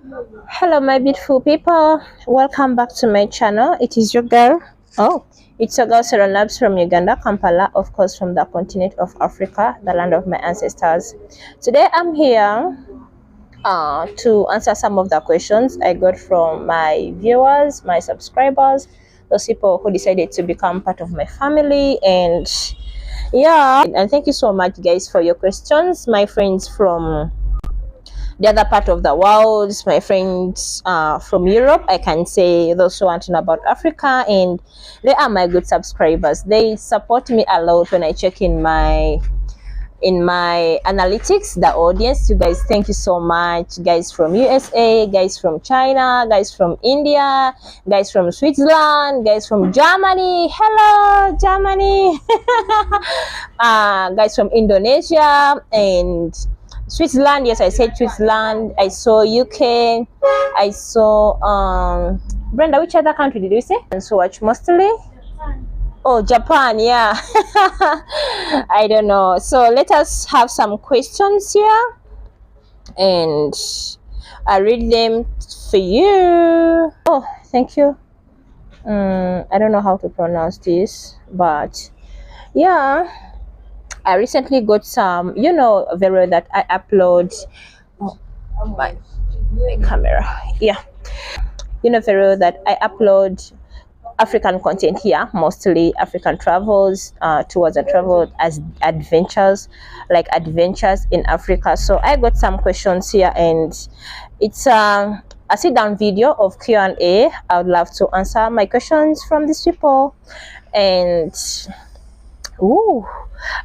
Hello, my beautiful people. Welcome back to my channel. It is your girl. Oh, it's your girl Sarah Labs from Uganda, Kampala, of course, from the continent of Africa, the land of my ancestors. Today, I'm here to answer some of the questions I got from my viewers, my subscribers, those people who decided to become part of my family. And yeah, and thank you so much, guys, for your questions, my friends from the other part of the world, my friends from Europe, I can say, those who want to know about Africa, and they are my good subscribers. They support me a lot when I check in my analytics, the audience. You guys, thank you so much. Guys from USA, guys from China, guys from India, guys from Switzerland, guys from Germany. Hello, Germany. Guys from Indonesia and Switzerland. Yes, I said Switzerland. I saw UK. I saw Brenda, which other country did you say? And so watch mostly. Oh, Japan, yeah. I don't know. So let us have some questions here and I read them for you. Oh, thank you. I don't know how to pronounce this, but yeah, I recently got some, video that I upload. Oh, my camera. Yeah, video that I upload African content here, mostly African travels, tours and travel as adventures, like adventures in Africa. So I got some questions here, and it's a sit down video of Q&A. I would love to answer my questions from these people, and ooh,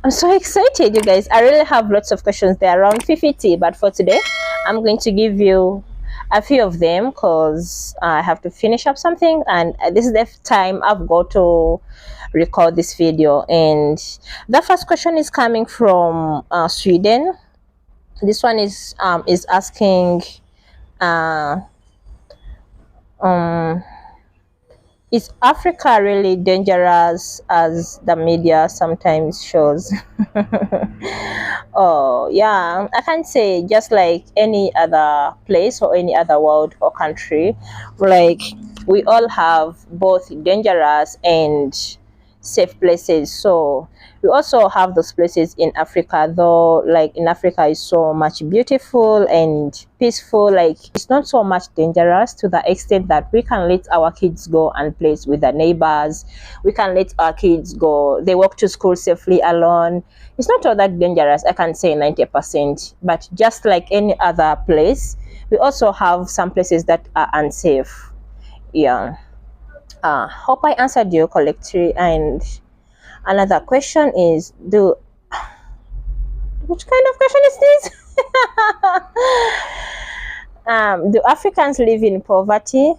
I'm so excited, you guys. I really have lots of questions. There are around 50, but for today, I'm going to give you a few of them because I have to finish up something, and this is the time I've got to record this video. And the first question is coming from Sweden. This one is asking is Africa really dangerous as the media sometimes shows? Oh, yeah, I can say just like any other place or any other world or country, like we all have both dangerous and safe places. So we also have those places in Africa, though, like in Africa is so much beautiful and peaceful. Like it's not so much dangerous to the extent that we can let our kids go and play with the neighbors. We can let our kids go, they walk to school safely alone. It's not all that dangerous, I can say 90%, but just like any other place, we also have some places that are unsafe. Yeah. Hope I answered you correctly. And another question is, which kind of question is this? Do Africans live in poverty?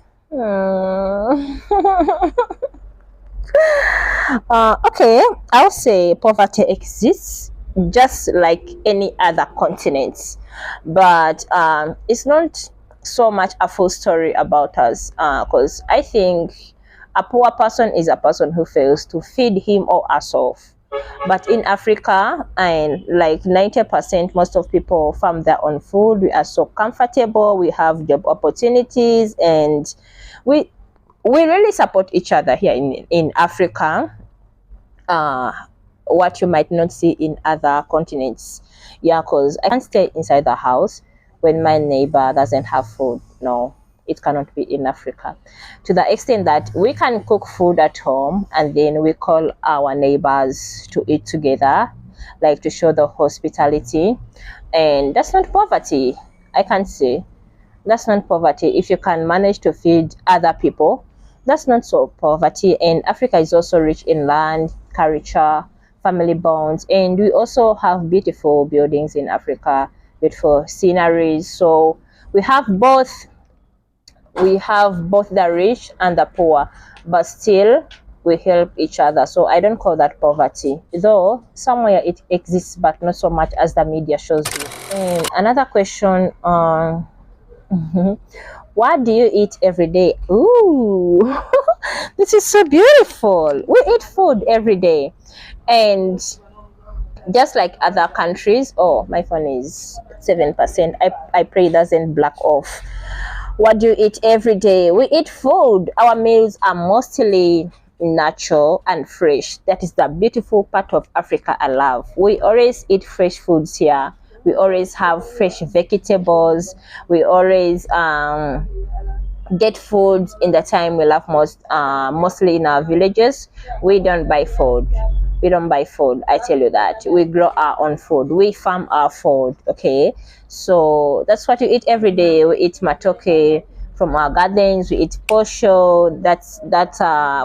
Okay, I'll say poverty exists just like any other continents, but it's not so much a full story about us, because I think a poor person is a person who fails to feed him or herself. But in Africa, and like 90%, most of people farm their own food. We are so comfortable, we have job opportunities, and we really support each other here in Africa, what you might not see in other continents. Yeah, because I can't stay inside the house when my neighbor doesn't have food. No, it cannot be in Africa, to the extent that we can cook food at home and then we call our neighbors to eat together, like to show the hospitality. And that's not poverty, I can say. That's not poverty. If you can manage to feed other people, that's not so poverty. And Africa is also rich in land, culture, family bonds, and we also have beautiful buildings in Africa, beautiful sceneries. So we have both the rich and the poor, but still we help each other. So I don't call that poverty, though somewhere it exists, but not so much as the media shows you. And another question on what do you eat every day? Ooh, this is so beautiful. We eat food every day, and just like other countries. Oh, my phone is 7%. I pray it doesn't black off. What do you eat every day? We eat food. Our meals are mostly natural and fresh. That is the beautiful part of Africa I love. We always eat fresh foods here. We always have fresh vegetables. We always get food in the time we love most, mostly in our villages. We don't buy food. We don't buy food, I tell you that. We grow our own food. We farm our food, okay? So that's what we eat every day. We eat matoke from our gardens. We eat posho.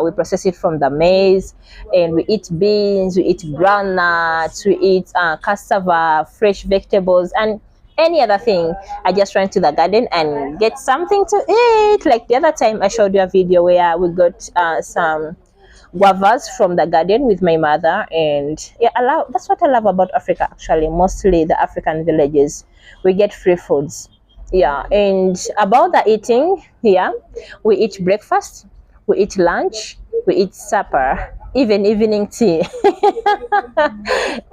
We process it from the maize. And we eat beans. We eat groundnuts. We eat cassava, fresh vegetables, and any other thing. I just run to the garden and get something to eat. Like the other time I showed you a video where we got some guavas from the garden with my mother. And yeah, that's what I love about Africa, actually. Mostly the African villages, we get free foods. Yeah. And about the eating here, we eat breakfast, we eat lunch, we eat supper, even evening tea.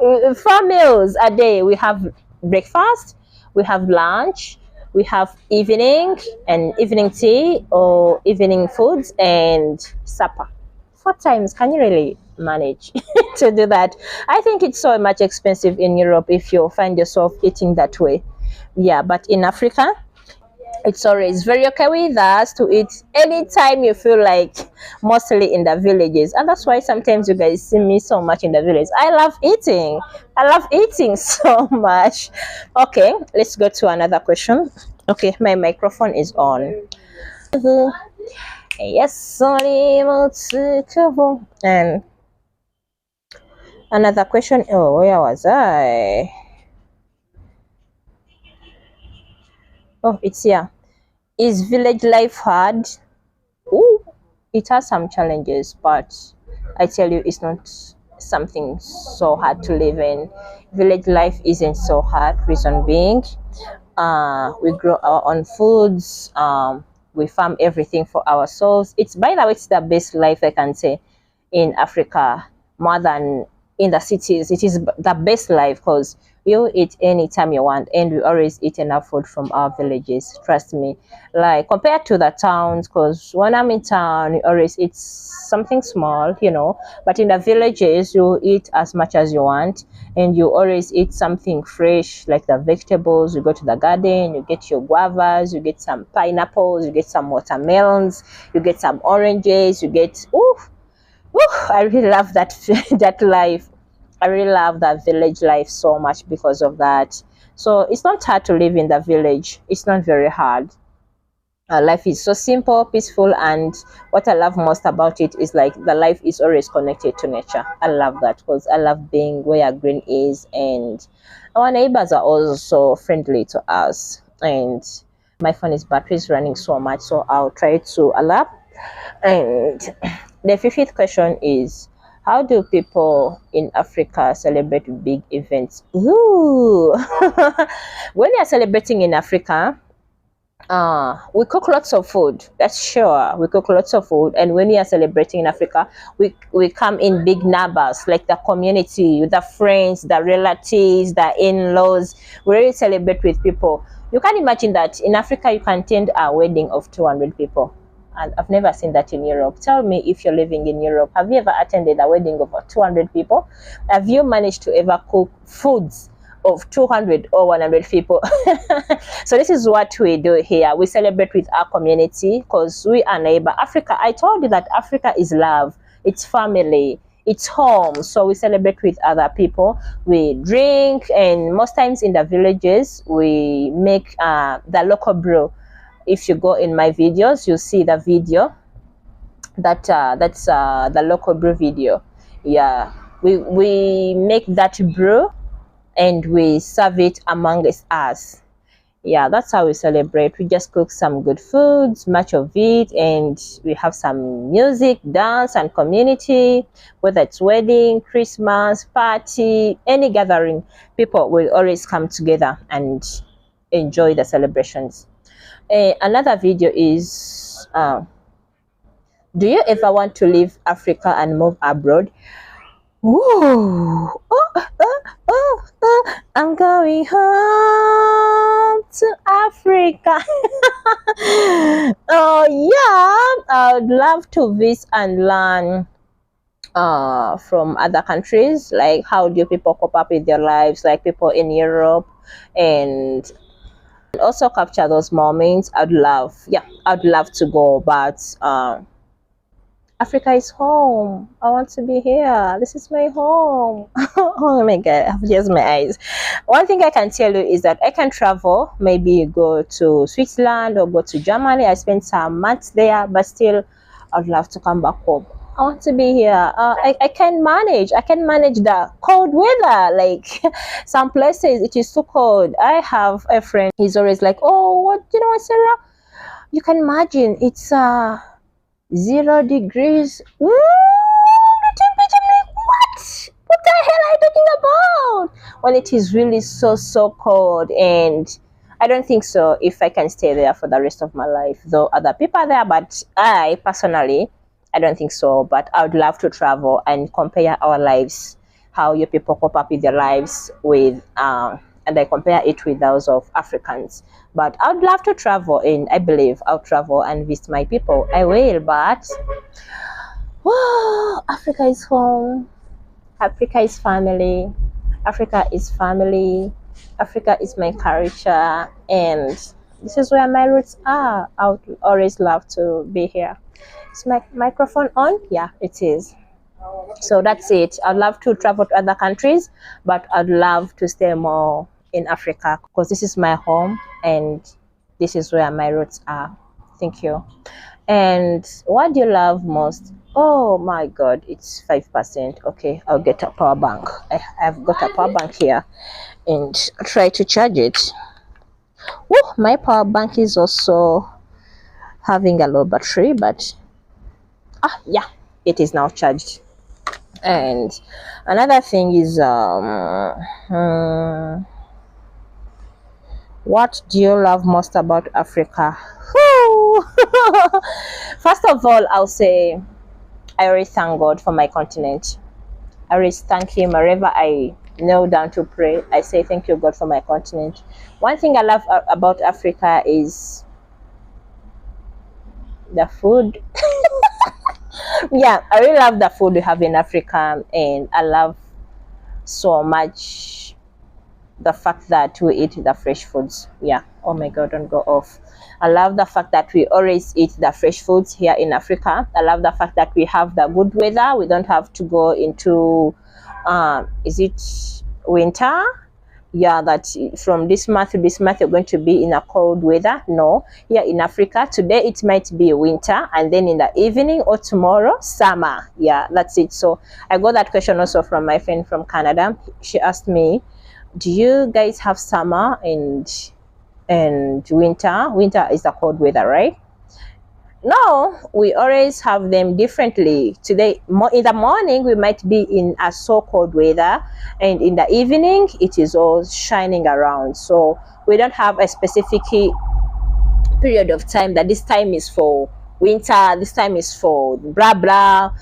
4 meals a day. We have breakfast, we have lunch, we have evening and evening tea or evening foods, and supper. 4 times. Can you really manage to do that? I think it's so much expensive in Europe if you find yourself eating that way. Yeah, but in Africa, it's always very okay with us to eat anytime you feel like, mostly in the villages. And that's why sometimes you guys see me so much in the village. I love eating. I love eating so much. Okay, let's go to another question. Okay, my microphone is on. Yes, and another question. Oh, where was I? Oh, it's here. Is village life hard? Ooh, it has some challenges, but I tell you, it's not something so hard to live in. Village life isn't so hard. Reason being, we grow our own foods. We farm everything for ourselves. By the way, it's the best life I can say in Africa, more than in the cities. It is the best life because you eat anytime you want, and we always eat enough food from our villages. Trust me. Like compared to the towns, because when I'm in town, you always eat something small, but in the villages, you eat as much as you want, and you always eat something fresh, like the vegetables. You go to the garden, you get your guavas, you get some pineapples, you get some watermelons, you get some oranges, you get, I really love that that life. I really love that village life so much because of that. So it's not hard to live in the village. It's not very hard. Life is so simple, peaceful, and what I love most about it is like the life is always connected to nature. I love that because I love being where green is, and our neighbors are also friendly to us. And my phone is battery is running so much, so I'll try to allow. And the fifth question is, how do people in Africa celebrate big events? Ooh. When you are celebrating in Africa, we cook lots of food. That's sure. We cook lots of food, and when we are celebrating in Africa, we come in big numbers, like the community, the friends, the relatives, the in-laws. We really celebrate with people. You can imagine that in Africa you can attend a wedding of 200 people. And I've never seen that in Europe. Tell me, if you're living in Europe, have you ever attended a wedding of 200 people? Have you managed to ever cook foods of 200 or 100 people? So this is what we do here. We celebrate with our community because we are neighbor. Africa, I told you that Africa is love. It's family. It's home. So we celebrate with other people. We drink, and most times in the villages, we make the local brew. If you go in my videos, you see the video that's the local brew video. Yeah, we make that brew and we serve it amongst us. Yeah, that's how we celebrate. We just cook some good foods, much of it, and we have some music, dance, and community. Whether it's wedding, Christmas party, any gathering, people will always come together and enjoy the celebrations. Another video is, do you ever want to leave Africa and move abroad? Woo! I'm going home to Africa. Oh yeah, I would love to visit and learn from other countries, like how do people cope up with their lives, like people in Europe, and also capture those moments. I'd love to go, but Africa is home. I want to be here. This is my home. Oh my god, I've just my eyes. One thing I can tell you is that I can travel, maybe go to Switzerland or go to Germany. I spent some months there, but still I'd love to come back home. I want to be here. I can manage. I can manage the cold weather. Like some places it is too cold. I have a friend. He's always like, "Oh, what you know what, Sarah? You can imagine it's 0 degrees. Ooh, the temperature. I'm like, what? What the hell are you talking about? When it is really so cold, and I don't think so if I can stay there for the rest of my life. Though other people are there, but I personally, I don't think so. But I would love to travel and compare our lives, how your people cope up with their lives with and I compare it with those of Africans. But I'd love to travel, and I believe I'll travel and visit my people. I will, but whoa, Africa is home. Africa is family. Africa is family. Africa is my culture, and this is where my roots are. I would always love to be here. Is my microphone on? Yeah, it is. So that's it. I'd love to travel to other countries, but I'd love to stay more in Africa because this is my home and this is where my roots are. Thank you. And what do you love most? Oh my god, it's 5%. Okay, I'll get a power bank. I've got a power bank here and try to charge it. Woo, my power bank is also having a low battery, but yeah, it is now charged. And another thing is what do you love most about Africa? First of all, I'll say I always thank God for my continent. I always thank him wherever I kneel down to pray. I say thank you, God, for my continent. One thing I love about Africa is the food. Yeah, I really love the food we have in Africa, and I love so much the fact that we eat the fresh foods. Yeah, oh my god, don't go off. I love the fact that we always eat the fresh foods here in Africa. I love the fact that we have the good weather. We don't have to go into is it winter? Yeah, that from this month to this month you're going to be in a cold weather. No, here in Africa today it might be winter, and then in the evening or tomorrow summer. Yeah, that's it. So I got that question also from my friend from Canada. She asked me, do you guys have summer and winter? Winter is the cold weather, right? No, we always have them differently. Today in the morning we might be in a so cold weather, and in the evening it is all shining around. So we don't have a specific period of time that this time is for winter, this time is for blah blah,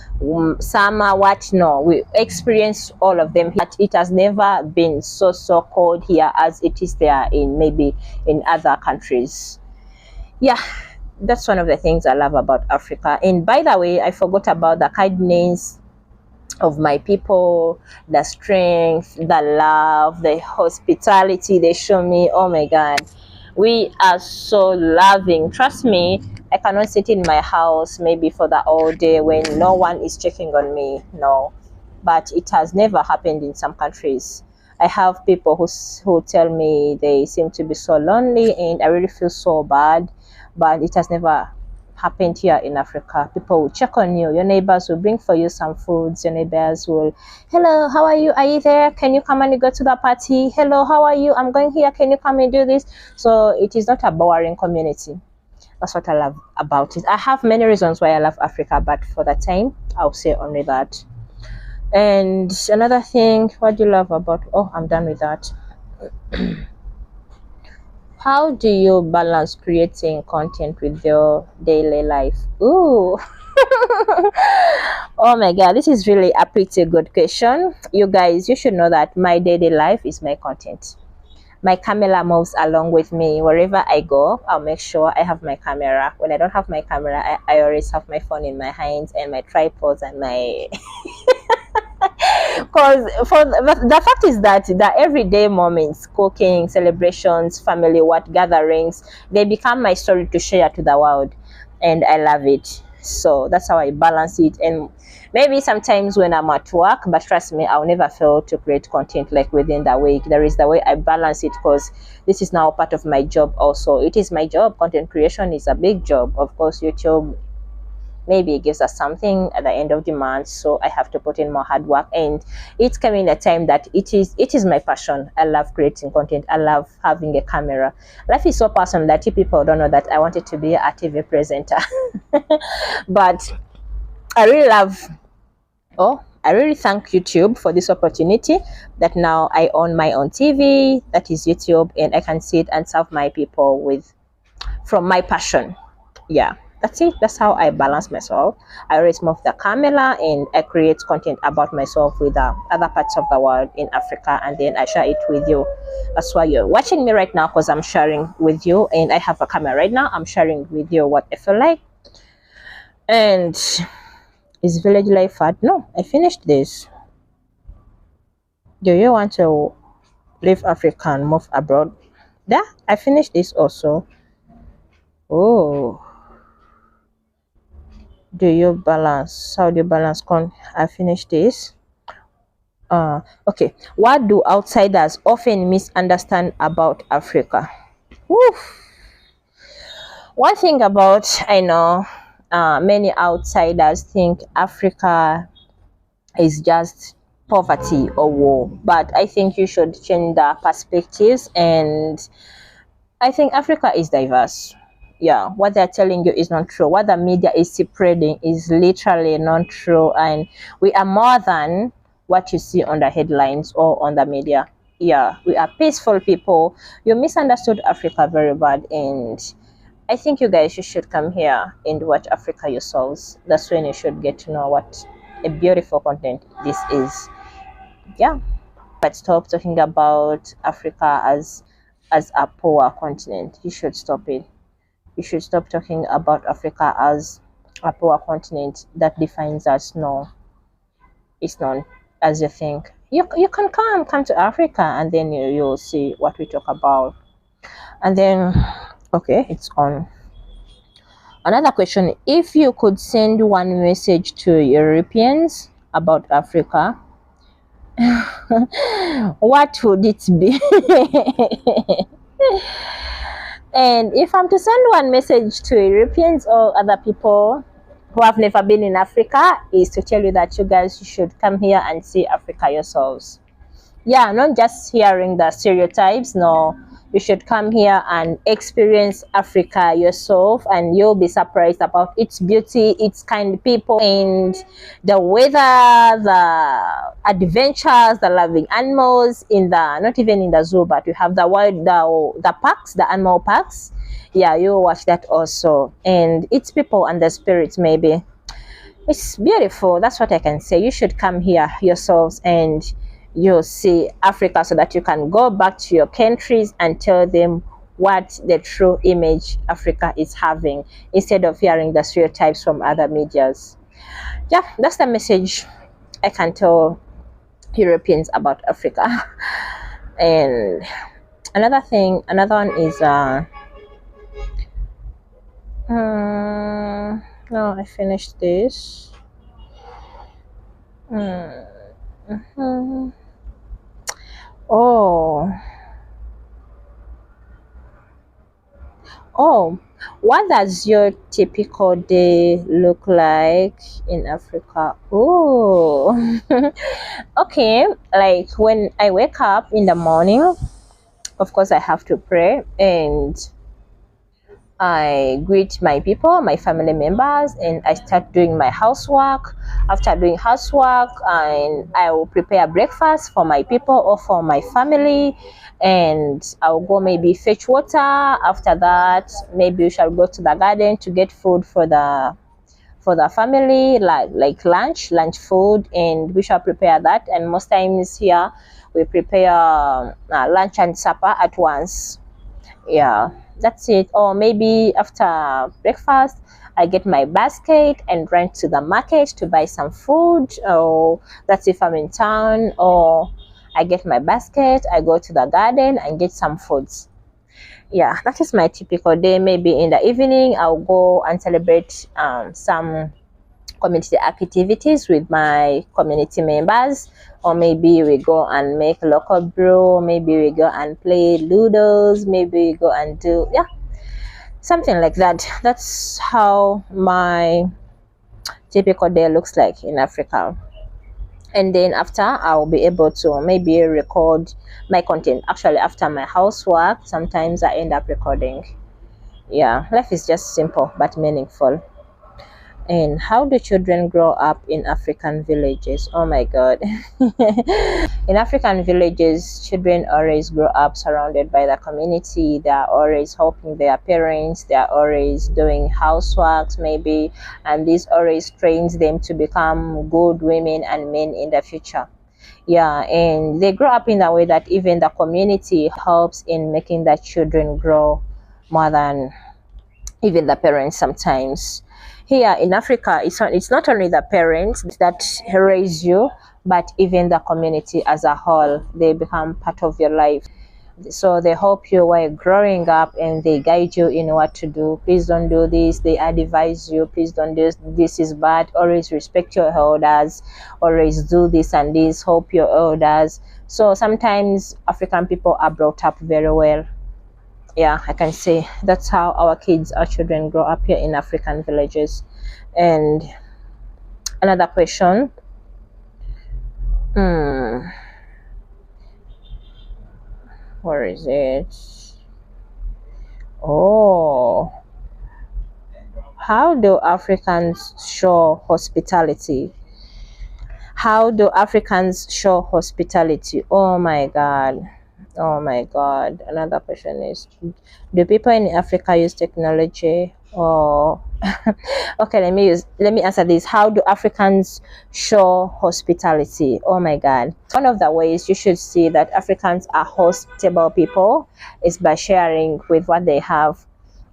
summer, what. No, we experience all of them, but it has never been so cold here as it is there in maybe in other countries. Yeah, that's one of the things I love about Africa. And by the way, I forgot about the kindness of my people, the strength, the love, the hospitality they show me. Oh my god, we are so loving. Trust me, I cannot sit in my house maybe for the whole day when no one is checking on me. No, but it has never happened in some countries. I have people who tell me they seem to be so lonely, and I really feel so bad, but it has never happened here in Africa. People will check on you. Your neighbors will bring for you some foods. Your neighbors will, hello, how are you? Are you there? Can you come and go to the party? Hello, how are you? I'm going here. Can you come and do this? So it is not a boring community. That's what I love about it. I have many reasons why I love Africa, but for the time, I'll say only that. And another thing, what do you love about, oh, I'm done with that. How do you balance creating content with your daily life? Ooh. Oh my god, this is really a pretty good question. You guys, you should know that my daily life is my content. My camera moves along with me wherever I go. I'll make sure I have my camera. When I don't have my camera, I always have my phone in my hands and my tripods and my because for the fact is that the everyday moments, cooking, celebrations, family, what gatherings, they become my story to share to the world, and I love it. So that's how I balance it. And maybe sometimes when I'm at work, but trust me, I'll never fail to create content like within the week. There is the way I balance it, because this is now part of my job also. It is my job. Content creation is a big job. Of course, YouTube maybe it gives us something at the end of the month, so I have to put in more hard work, and it's coming a time that it is my passion. I love creating content. I love having a camera. Life is so personal that you people don't know that I wanted to be a TV presenter. But I really love, I really thank YouTube for this opportunity that now I own my own TV, that is YouTube, and I can sit and serve my people with from my passion. Yeah, that's it. That's how I balance myself. I always move the camera and I create content about myself with other parts of the world in Africa, and then I share it with you. That's why you're watching me right now, because I'm sharing with you, and I have a camera right now. I'm sharing with you what I feel like. And is village life hard? No, I finished this. Do you want to leave Africa and move abroad? Yeah, I finished this also. Oh, do you balance? How do you balance? I finished this. Okay. What do outsiders often misunderstand about Africa? Woof. One thing about, I know, many outsiders think Africa is just poverty or war, but I think you should change the perspectives, and I think Africa is diverse. Yeah, what they're telling you is not true. What the media is spreading is literally not true, and we are more than what you see on the headlines or on the media. Yeah, we are peaceful people. You misunderstood Africa very bad, and I think you guys, you should come here and watch Africa yourselves. That's when you should get to know what a beautiful content this is. Yeah, but stop talking about Africa as a poor continent. You should stop it. You should stop talking about Africa as a poor continent that defines us. No, it's not as you think. You can come to Africa, and then you'll see what we talk about. And then, okay, it's on. Another question: if you could send one message to Europeans about Africa, what would it be? And if I'm to send one message to Europeans or other people who have never been in Africa, is to tell you that you guys, you should come here and see Africa yourselves. Yeah, not just hearing the stereotypes. No, you should come here and experience Africa yourself, and you'll be surprised about its beauty, its kind people, and the weather, the adventures, the loving animals in the, not even in the zoo, but you have the wild, the parks, the animal parks. Yeah, you'll watch that also, and its people and the spirits. Maybe it's beautiful. That's what I can say. You should come here yourselves, and you'll see Africa, so that you can go back to your countries and tell them what the true image Africa is having, instead of hearing the stereotypes from other medias. Yeah, that's the message I can tell Europeans about Africa. And another one is no, I finished this. Oh, what does your typical day look like in Africa? Oh, okay. Like when I wake up in the morning, of course I have to pray, and I greet my people, my family members, and I start doing my housework. After doing housework, and I will prepare breakfast for my people or for my family, and I'll go maybe fetch water. After that, maybe we shall go to the garden to get food for the family, like lunch food, and we shall prepare that. And most times here we prepare lunch and supper at once. Yeah, that's it. Or maybe after breakfast I get my basket and run to the market to buy some food, or that's if I'm in town. Or I get my basket, I go to the garden and get some foods. Yeah, that is my typical day. Maybe in the evening I'll go and celebrate some community activities with my community members, or maybe we go and make local brew, maybe we go and play ludos, maybe we go and do, yeah, something like that. That's how my typical day looks like in Africa. And then after, I'll be able to maybe record my content. Actually, after my housework, sometimes I end up recording. Yeah, life is just simple but meaningful. And how do children grow up in African villages? Oh my God. In African villages, children always grow up surrounded by the community. They are always helping their parents. They are always doing houseworks, maybe, and this always trains them to become good women and men in the future. Yeah, and they grow up in a way that even the community helps in making the children grow more than even the parents sometimes. Here in Africa, it's not only the parents that raise you, but even the community as a whole. They become part of your life. So they help you while growing up, and they guide you in what to do. Please don't do this. They advise you. Please don't do this. This is bad. Always respect your elders. Always do this and this. Help your elders. So sometimes African people are brought up very well. Yeah, I can say that's how our kids, our children grow up here in African villages. And another question, where is it? Oh, how do Africans show hospitality? How do Africans show hospitality? Oh my God. Oh my God. Another question is, do people in Africa use technology? Or okay, let me answer this. How do Africans show hospitality? Oh my God. One of the ways you should see that Africans are hospitable people is by sharing with what they have.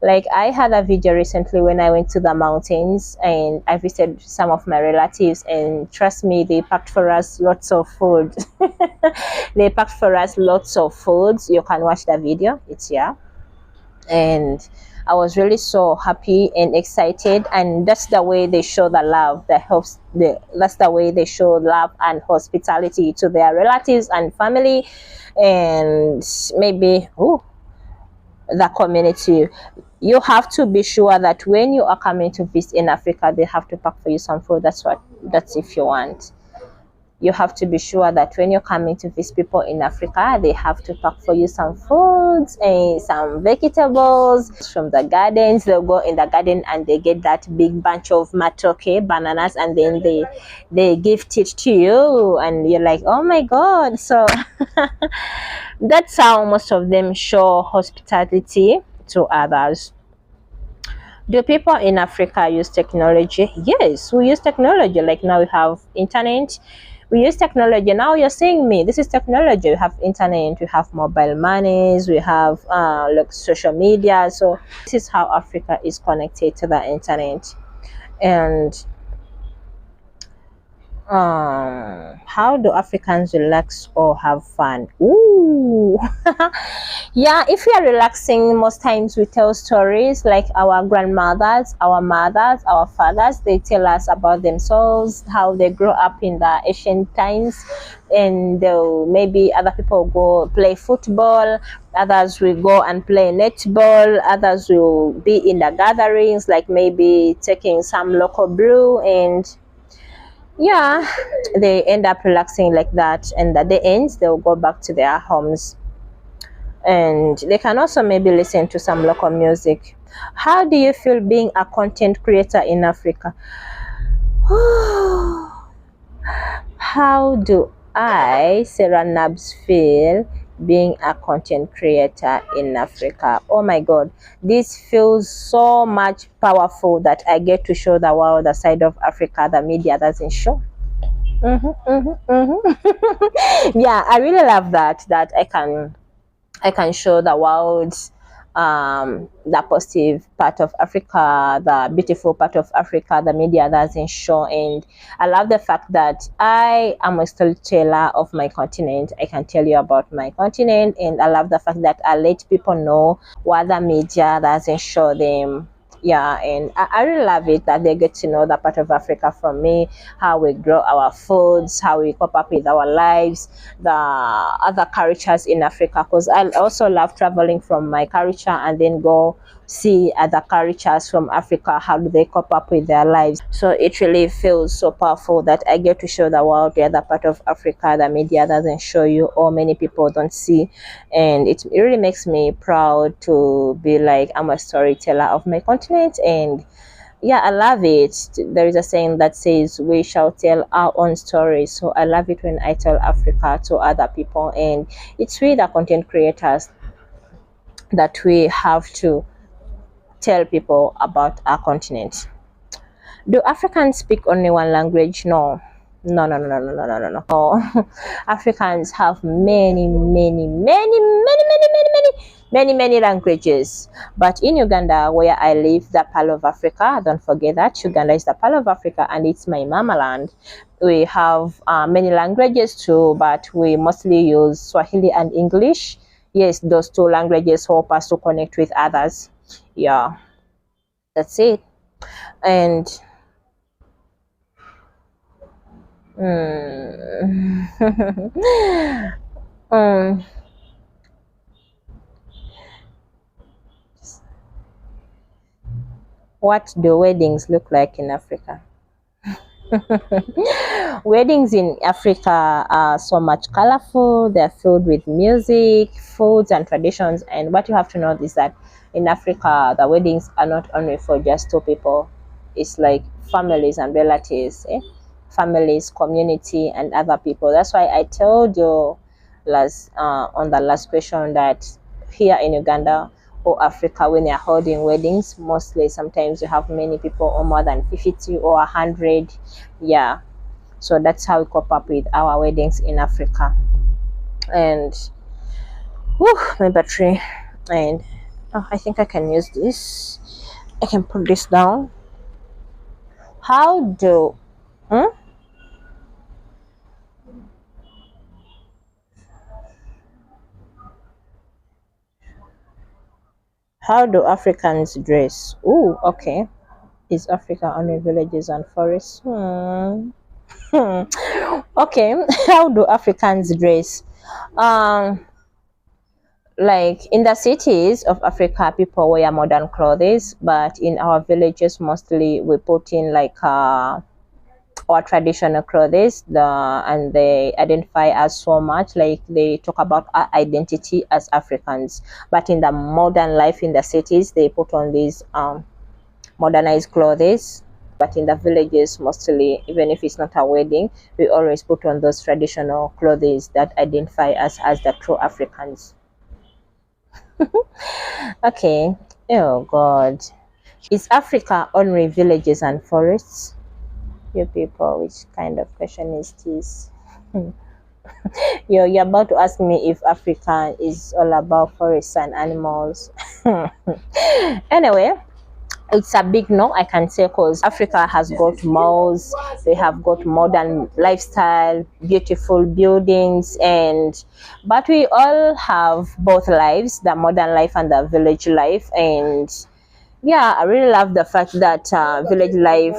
Like, I had a video recently when I went to the mountains and I visited some of my relatives, and trust me, they packed for us lots of food. They packed for us lots of foods. You can watch the video, it's here. And I was really so happy and excited, and that's the way they show the love that helps. That's the way they show love and hospitality to their relatives and family, and maybe the community. You have to be sure that when you are coming to visit in Africa, they have to pack for you some food. That's if you want. You have to be sure that when you're coming to visit people in Africa, they have to pack for you some foods and some vegetables from the gardens. They'll go in the garden and they get that big bunch of matoke, bananas, and then they gift it to you, and you're like, oh my God. So that's how most of them show hospitality to others. Do people in Africa use technology? Yes, we use technology. Like now we have internet. We use technology. Now you're seeing me. This is technology. We have internet. We have mobile monies. We have like social media. So this is how Africa is connected to the internet. And how do Africans relax or have fun? Ooh. Yeah, if we are relaxing, most times we tell stories. Like our grandmothers, our mothers, our fathers, they tell us about themselves, how they grew up in the ancient times. And maybe other people go play football, others will go and play netball, others will be in the gatherings, like maybe taking some local brew, and yeah, they end up relaxing like that. And at the end, they'll go back to their homes, and they can also maybe listen to some local music. How do you feel being a content creator in Africa? How do I, Sarah Nabs, feel being a content creator in Africa? Oh my God, this feels so much powerful that I get to show the world the side of Africa the media doesn't show. Yeah, I really love that I can show the world the positive part of Africa, the beautiful part of Africa, the media doesn't show. And I love the fact that I am a storyteller of my continent. I can tell you about my continent, and I love the fact that I let people know what the media doesn't show them. Yeah, and I really love it that they get to know that part of Africa from me, how we grow our foods, how we cope up with our lives, the other cultures in Africa, because I also love traveling from my culture and then go see other cultures from Africa, how do they cope up with their lives. So it really feels so powerful that I get to show the world the other part of Africa the media doesn't show you or many people don't see. And it really makes me proud to be like, I'm a storyteller of my continent. And yeah, I love it. There is a saying that says we shall tell our own stories. So I love it when I tell Africa to other people. And it's we, the content creators, that we have to tell people about our continent. Do Africans speak only one language? No. No, no, no, no, no, no, no, no, no. Africans have many languages. But in Uganda, where I live, the Pearl of Africa, don't forget that Uganda is the Pearl of Africa and it's my mama land. We have many languages too, but we mostly use Swahili and English. Yes, those two languages help us to connect with others. Yeah, that's it. And um, what do weddings look like in Africa? Weddings in Africa are so much colorful. They're filled with music, foods, and traditions. And what you have to know is that in Africa, the weddings are not only for just two people. It's like families and relatives, families, community, and other people. That's why I told you on the last question that here in Uganda or Africa, when they're holding weddings, mostly sometimes you have many people or more than 50 or 100. Yeah, so that's how we cope up with our weddings in Africa. And whew, my battery. And I think I can use this. I can put this down. How do how do Africans dress? Oh, okay. Is Africa only villages and forests? Okay. How do Africans dress? Um, like in the cities of Africa, people wear modern clothes, but in our villages, mostly we put in like our traditional clothes, and they identify us so much, like they talk about our identity as Africans. But in the modern life in the cities, they put on these modernized clothes. But in the villages, mostly, even if it's not a wedding, we always put on those traditional clothes that identify us as the true Africans. Okay. Oh God, is Africa only villages and forests? You people, which kind of question is this? You're about to ask me if Africa is all about forests and animals. Anyway, it's a big no, I can say, because Africa has got malls, they have got modern lifestyle, beautiful buildings, but we all have both lives, the modern life and the village life. And yeah, I really love the fact that village life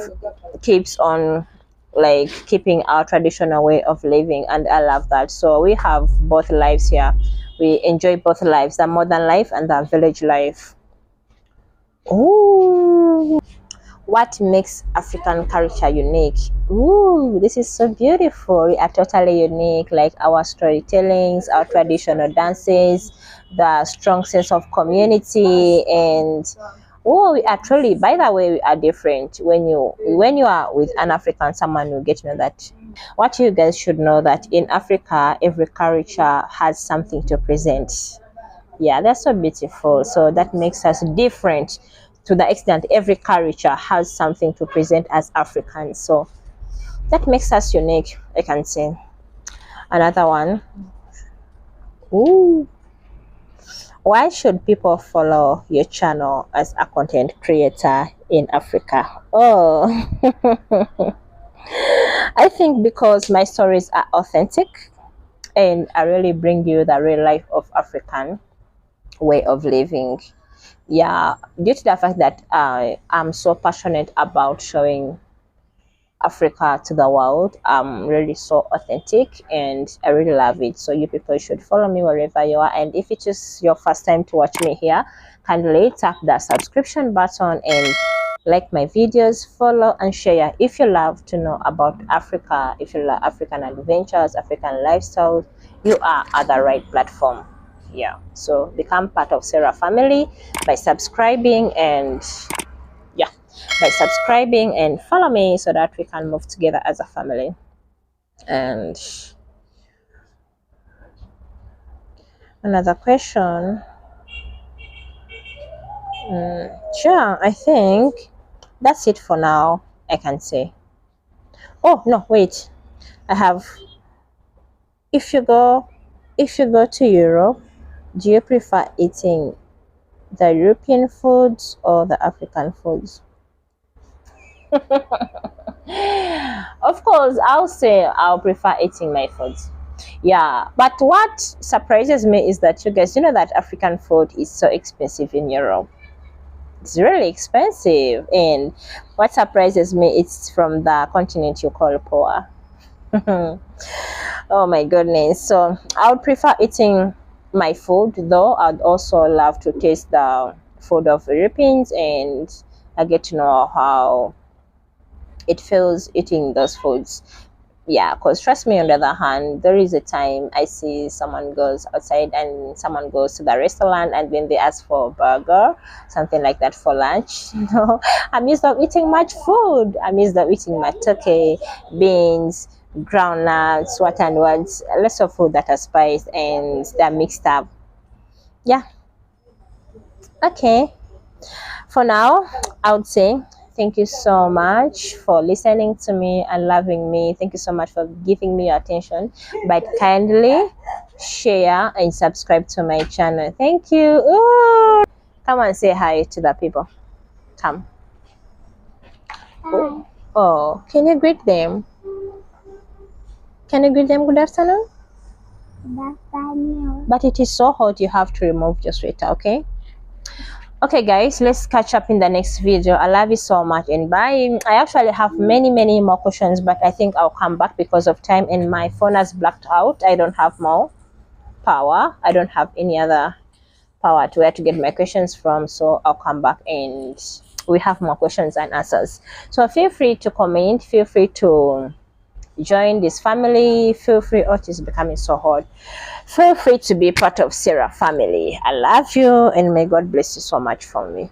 keeps on like keeping our traditional way of living, and I love that. So we have both lives here. We enjoy both lives, the modern life and the village life. Ooh, what makes African culture unique? Ooh, this is so beautiful. We are totally unique, like our storytellings, our traditional dances, the strong sense of community, and Oh, we are truly, by the way, we are different. When you are with an African, someone will get to know that. What you guys should know that in Africa, every culture has something to present. Yeah, that's so beautiful. So that makes us different to the extent every culture has something to present as Africans. So that makes us unique, I can say. Another one. Ooh. Why should people follow your channel as a content creator in Africa? Oh, I think because my stories are authentic and I really bring you the real life of African way of living. Yeah, due to the fact that I'm so passionate about showing Africa to the world, I'm really so authentic and I really love it. So you people should follow me wherever you are. And if it is your first time to watch me here, kindly tap the subscription button and like my videos, follow and share. If you love to know about Africa, if you love African adventures, African lifestyles, you are at the right platform. Yeah, so become part of Sarah family by subscribing and yeah, by subscribing and follow me so that we can move together as a family. And another question. Sure, I think that's it for now, I can say. Oh no, wait, I have. If you go to Europe, do you prefer eating the European foods or the African foods? Of course, I'll say I'll prefer eating my foods. Yeah, but what surprises me is that you guys, you know that African food is so expensive in Europe. It's really expensive, and what surprises me, it's from the continent you call poor. Oh my goodness. So I would prefer eating my food, though I'd also love to taste the food of Europeans and I get to know how it feels eating those foods. Yeah, because trust me, on the other hand, there is a time I see someone goes outside and someone goes to the restaurant and then they ask for a burger, something like that for lunch. I'm used to eating much food. I'm used to eating matoke, beans, groundnuts, what and what, lots of food that are spiced and they're mixed up. Yeah, okay. For now, I would say thank you so much for listening to me and loving me. Thank you so much for giving me your attention. But kindly share and subscribe to my channel. Thank you. Ooh. Come and say hi to the people. Come. Oh, oh, can you greet them? Can you greet them good afternoon? Good afternoon. But it is so hot, you have to remove your sweater, okay? Okay guys, let's catch up in the next video. I love you so much and bye. I actually have many more questions, but I think I'll come back because of time and my phone has blacked out. I don't have more power. I don't have any other power to where to get my questions from, so I'll come back and we have more questions and answers. So feel free to comment, feel free to join this family, feel free. Oh, it is becoming so hot. Feel free to be part of Sarah family. I love you and may God bless you so much for me.